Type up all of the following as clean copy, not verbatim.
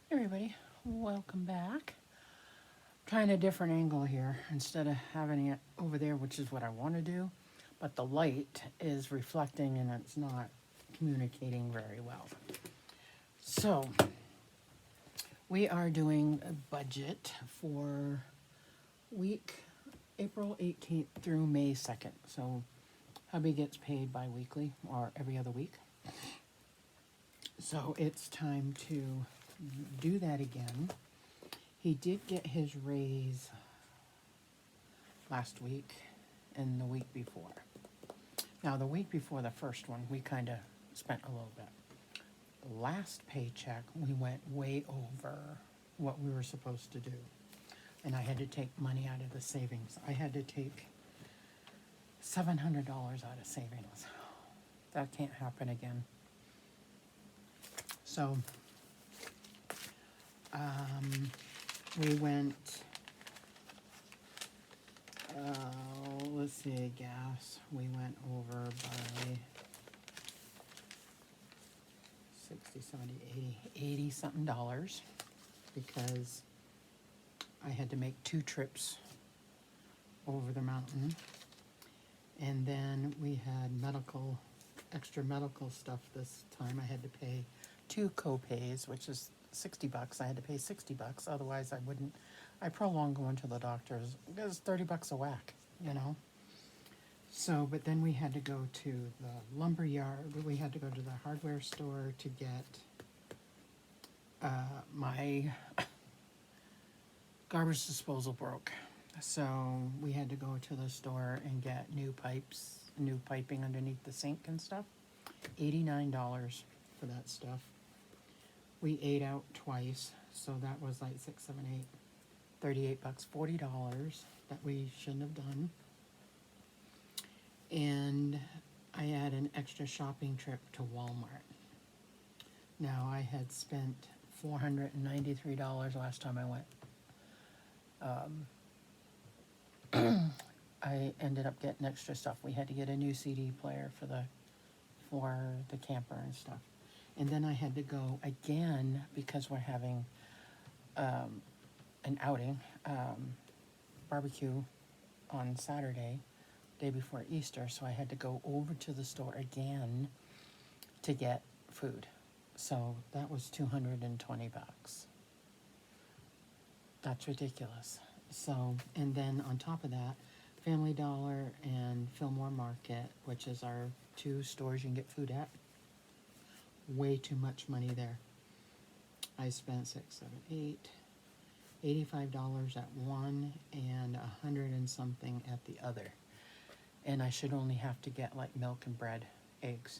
Everybody, welcome back. Trying a different angle here instead of having it over there, which is what I want to do, but the light is reflecting and it's not communicating very well. So, we are doing a budget for week April 18th through May 2nd. So, hubby gets paid bi-weekly or every other week. So, it's time to do that again. He did get his raise last week and the week before. Now, the week before the first one, we kind of spent a little bit. The last paycheck, we went way over what we were supposed to do. And I had to take money out of the savings. I had to take $700 out of savings. That can't happen again. So, we went, let's see, gas, we went over by 60, 70, 80 something dollars because I had to make 2 trips over the mountain. And then we had extra medical stuff this time. I had to pay 2 co-pays, which is $60. I had to pay $60. Otherwise, I prolonged going to the doctor's. It was $30 a whack, you know. So, but then we had to go to the lumber yard. We had to go to the hardware store to get my garbage disposal broke. So we had to go to the store and get new piping underneath the sink and stuff. $89 for that stuff. We ate out twice, so that was like 6, 7, 8, $38, $40 that we shouldn't have done. And I had an extra shopping trip to Walmart. Now I had spent $493 last time I went. I ended up getting extra stuff. We had to get a new CD player for the camper and stuff. And then I had to go again because we're having an outing, barbecue on Saturday, day before Easter. So I had to go over to the store again to get food. So that was $220. That's ridiculous. So, and then on top of that, Family Dollar and Fillmore Market, which is our 2 stores you can get food at, way too much money there. I spent 6, 7, 8, $85 at one and 100 and something at the other. And I should only have to get like milk and bread, eggs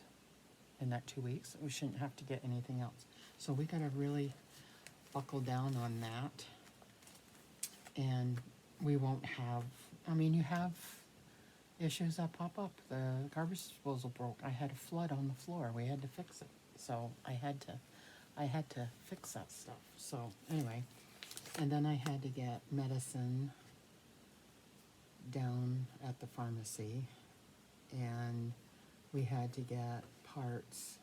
in that 2 weeks. We shouldn't have to get anything else. So we got to really buckle down on that. And we won't have, you have issues that pop up. The garbage disposal broke. I had a flood on the floor. We had to fix it. So I had to fix that stuff. So anyway, and then I had to get medicine down at the pharmacy, and we had to get parts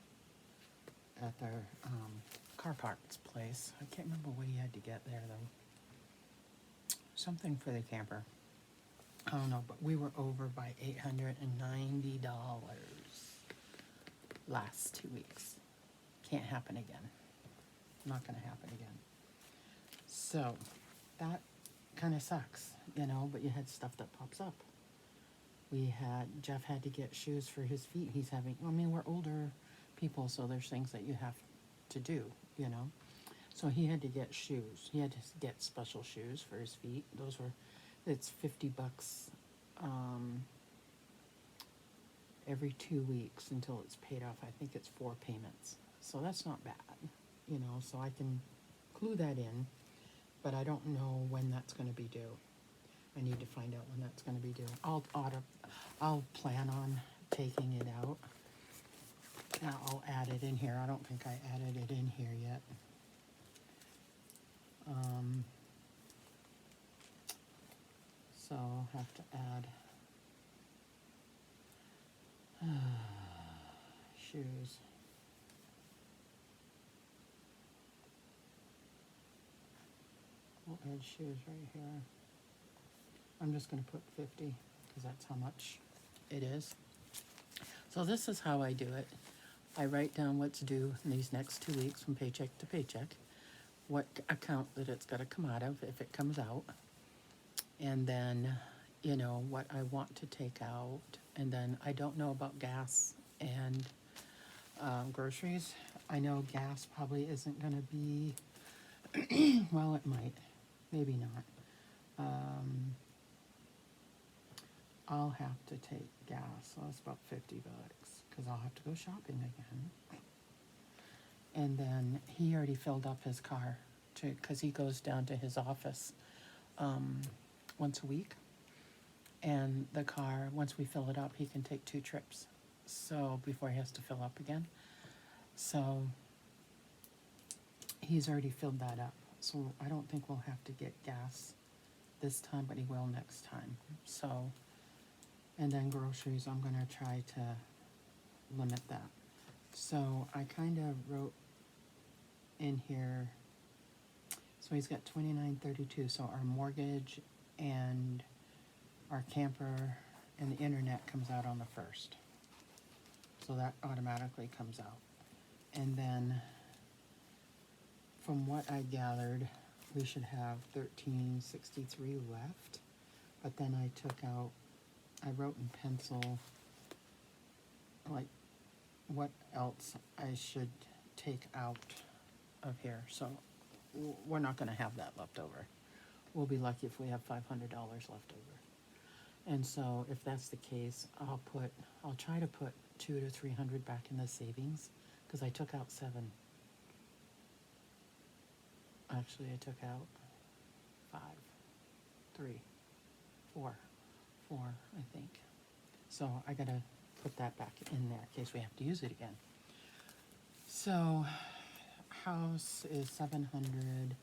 at their car parts place. I can't remember what you had to get there though. Something for the camper. I don't know, but we were over by $890 last 2 weeks. Can't happen again. Not going to happen again. So that kind of sucks, but you had stuff that pops up. Jeff had to get shoes for his feet. We're older people, so there's things that you have to do, So he had to get shoes. He had to get special shoes for his feet. It's $50 every 2 weeks until it's paid off. I think it's 4 payments. So that's not bad, so I can clue that in, but I don't know when that's going to be due. I need to find out when that's going to be due. I'll plan on taking it out. Now I'll add it in here. I don't think I added it in here yet. So I'll have to add shoes. I had shoes right here. I'm just going to put 50 because that's how much it is. So this is how I do it. I write down what's due in these next 2 weeks from paycheck to paycheck, what account that it's got to come out of if it comes out, and then, you know, what I want to take out. And then I don't know about gas and groceries. I know gas probably isn't going to be, well, it might, maybe not. I'll have to take gas, so it's about $50 because I'll have to go shopping again. And then he already filled up his car because he goes down to his office once a week. And the car, once we fill it up, he can take 2 trips. So before he has to fill up again. So he's already filled that up. So I don't think we'll have to get gas this time, but he will next time. So, and then groceries, I'm going to try to limit that. So I kind of wrote in here, so he's got $29.32. So our mortgage and our camper and the internet comes out on the 1st. So that automatically comes out. And then from what I gathered, we should have $13.63 left. But then I took out, I wrote in pencil, like, what else I should take out of here. So we're not going to have that left over. We'll be lucky if we have $500 left over. And so if that's the case, I'll try to put $200 to $300 back in the savings because I took out 7. Actually, I took out 5, 3, 4, I think. So I gotta put that back in there in case we have to use it again. So house is 700,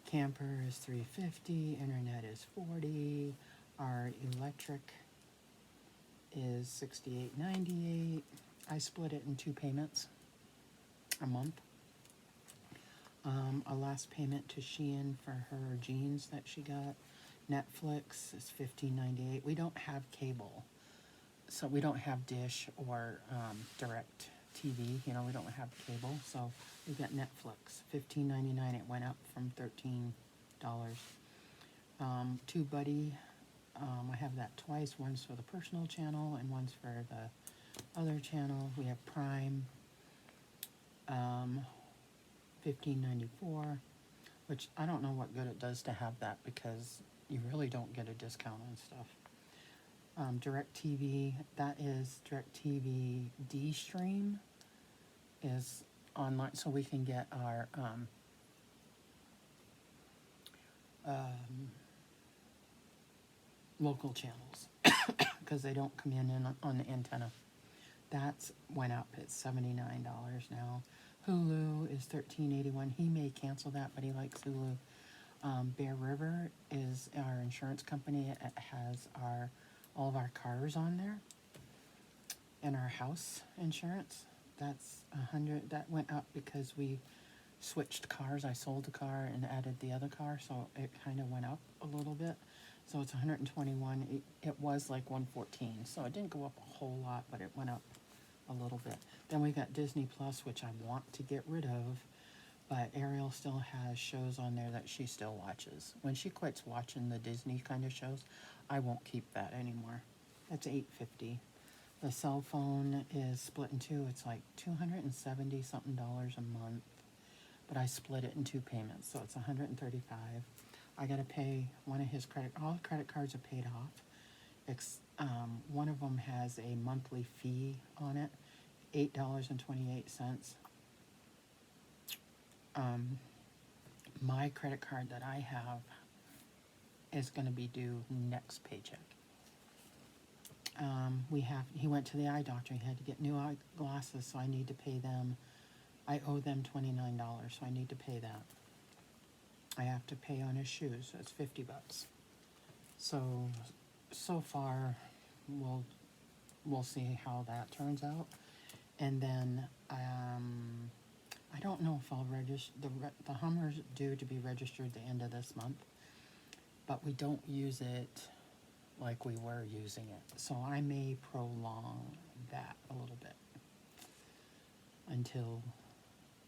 camper is 350, internet is 40, our electric is $68.98. I split it in 2 payments a month. A last payment to Shein for her jeans that she got. Netflix is $15.98. We don't have cable, so we don't have Dish or Direct TV. You know, we don't have cable, so we got Netflix, $15.99. It went up from $13. TubeBuddy, I have that twice. One's for the personal channel and one's for the other channel. We have Prime, $15.94, which I don't know what good it does to have that because you really don't get a discount on stuff. DirecTV, that is DirecTV D-Stream is online, so we can get our local channels because they don't come in on the antenna. That's went up. It's $79 now. Hulu is $13.81. He may cancel that, but he likes Hulu. Bear River is our insurance company. It has all of our cars on there and our house insurance. That's $100. That went up because we switched cars. I sold a car and added the other car, so it kind of went up a little bit. So it's $121. It was like $114, so it didn't go up a whole lot, but it went up a little bit. Then we got Disney Plus, which I want to get rid of, but Ariel still has shows on there that she still watches. When she quits watching the Disney kind of shows, I won't keep that anymore. That's $8.50. The cell phone is split in 2. It's like $270 something a month, but I split it in 2 payments, so it's $135. I gotta pay one of his all the credit cards are paid off. One of them has a monthly fee on it, $8.28. My credit card that I have is going to be due next paycheck. He went to the eye doctor. He had to get new eye glasses, so I need to pay them. I owe them $29, so I need to pay that. I have to pay on his shoes, so it's $50. So far, we'll see how that turns out. And then I don't know if I'll register, the Hummer's due to be registered the end of this month, but we don't use it like we were using it. So I may prolong that a little bit until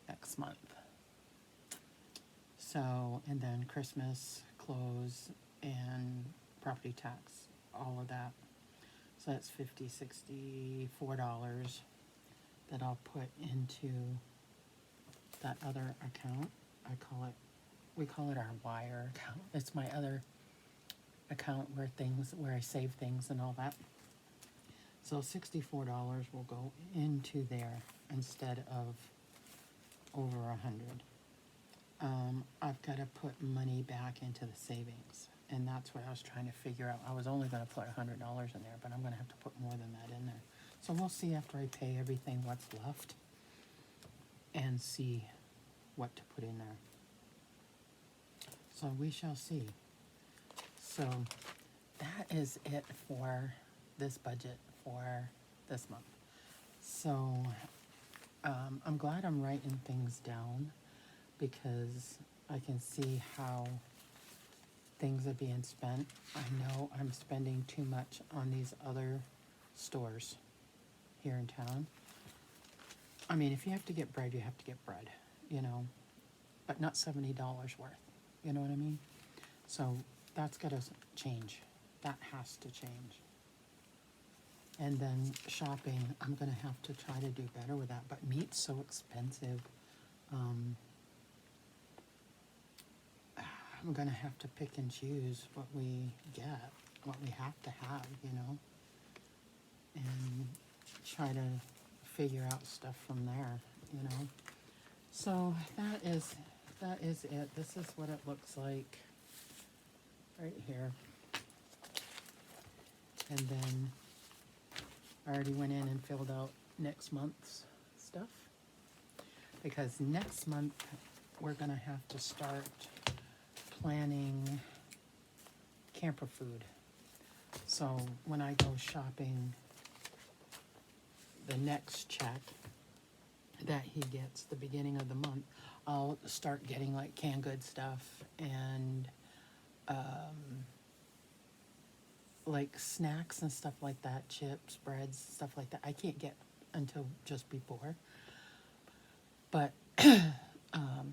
next month. So, and then Christmas, clothes, and property tax, all of that. So that's $64 that I'll put into that other account. We call it our wire account. It's my other account where I save things and all that. So $64 will go into there instead of over 100. I've got to put money back into the savings, and that's what I was trying to figure out. I was only going to put $100 in there, but I'm going to have to put more than that in there. So we'll see after I pay everything what's left and see what to put in there. So we shall see. So that is it for this budget for this month. So I'm glad I'm writing things down, because I can see how things are being spent. I know I'm spending too much on these other stores here in town. I mean, if you have to get bread, you have to get bread, you know, but not $70 worth. You know what I mean? So that's got to change. That has to change. And then shopping, I'm going to have to try to do better with that. But meat's so expensive. I'm going to have to pick and choose what we get, what we have to have, you know, and try to figure out stuff from there, you know. So that is it. This is what it looks like right here. And then I already went in and filled out next month's stuff, because next month we're going to have to start planning camper food. So when I go shopping, the next check that he gets the beginning of the month, I'll start getting like canned good stuff and like snacks and stuff like that, chips, breads, stuff like that. I can't get until just before, but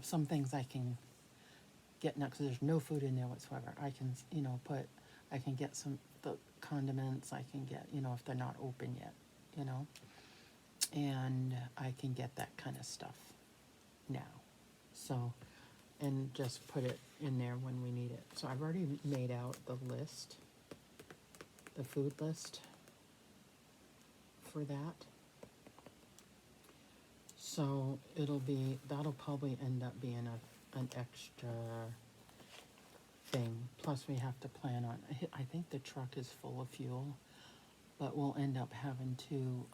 some things I can get now, because there's no food in there whatsoever. I can, you know, I can get the condiments. I can get, you know, if they're not open yet, you know, and I can get that kind of stuff now. So, and just put it in there when we need it. So I've already made out the list, the food list for that. So that'll probably end up being an extra thing. Plus we have to plan on, I think the truck is full of fuel, but we'll end up having to,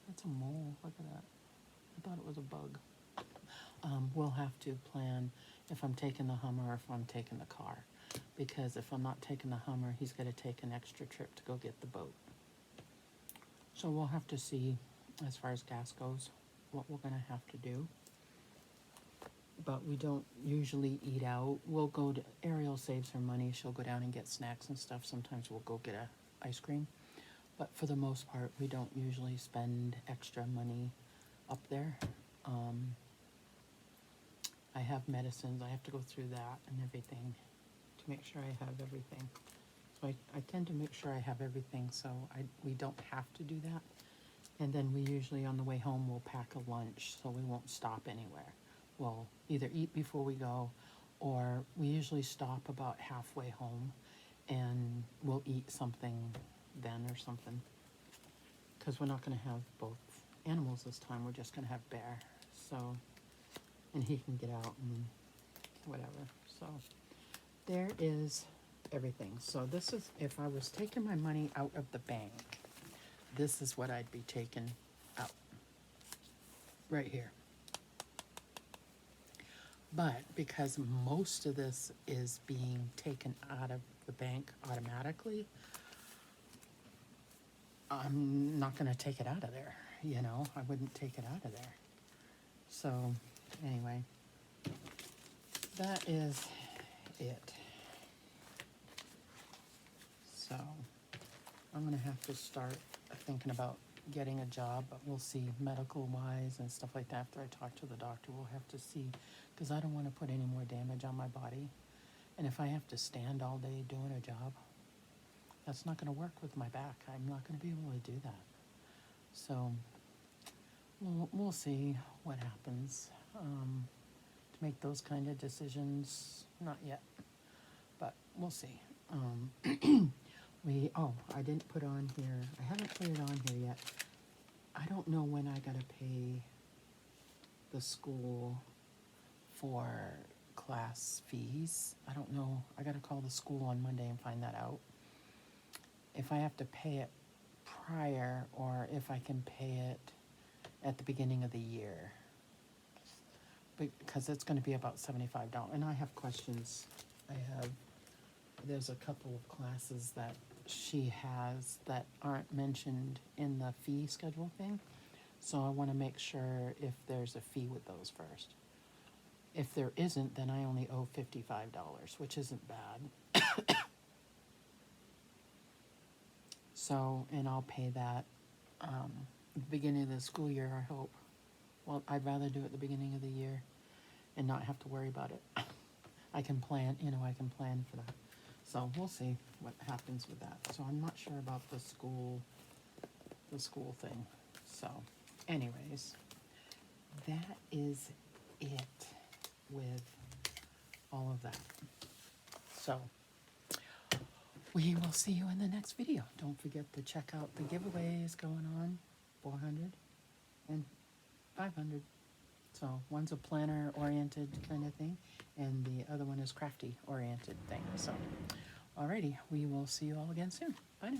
that's a mole, look at that. I thought it was a bug. We'll have to plan if I'm taking the Hummer or if I'm taking the car. Because if I'm not taking the Hummer, he's got to take an extra trip to go get the boat. So we'll have to see, as far as gas goes, what we're going to have to do. But we don't usually eat out. We'll go to, Ariel saves her money. She'll go down and get snacks and stuff. Sometimes we'll go get ice cream. But for the most part, we don't usually spend extra money up there. I have medicines. I have to go through that and everything to make sure I have everything. So I tend to make sure I have everything so we don't have to do that. And then we usually on the way home we'll pack a lunch so we won't stop anywhere. We'll either eat before we go, or we usually stop about halfway home and we'll eat something then or something. Because we're not going to have both animals this time. We're just going to have Bear. So, and he can get out and whatever. So there is everything. So this is, if I was taking my money out of the bank, this is what I'd be taking out right here. But because most of this is being taken out of the bank automatically, I'm not going to take it out of there. You know, I wouldn't take it out of there. So, anyway, that is it. So, I'm gonna have to start thinking about getting a job, but we'll see, medical wise and stuff like that. After I talk to the doctor, we'll have to see, because I don't want to put any more damage on my body. And if I have to stand all day doing a job, that's not going to work with my back. I'm not going to be able to do that. So we'll see what happens. To make those kind of decisions, not yet, but we'll see. I didn't put on here, I haven't put it on here yet. I don't know when I gotta pay the school for class fees. I don't know, I gotta call the school on Monday and find that out. If I have to pay it prior, or if I can pay it at the beginning of the year. Because it's gonna be about $75, and I have questions. There's a couple of classes that she has that aren't mentioned in the fee schedule thing. So I want to make sure if there's a fee with those first. If there isn't, then I only owe $55, which isn't bad. So, and I'll pay that at the beginning of the school year, I hope. Well, I'd rather do it at the beginning of the year and not have to worry about it. I can plan for that. So we'll see what happens with that. So I'm not sure about the school thing. So anyways, that is it with all of that. So we will see you in the next video. Don't forget to check out the giveaways going on, 400 and 500. So one's a planner oriented kind of thing, and the other one is crafty oriented thing. So alrighty, we will see you all again soon. Bye now.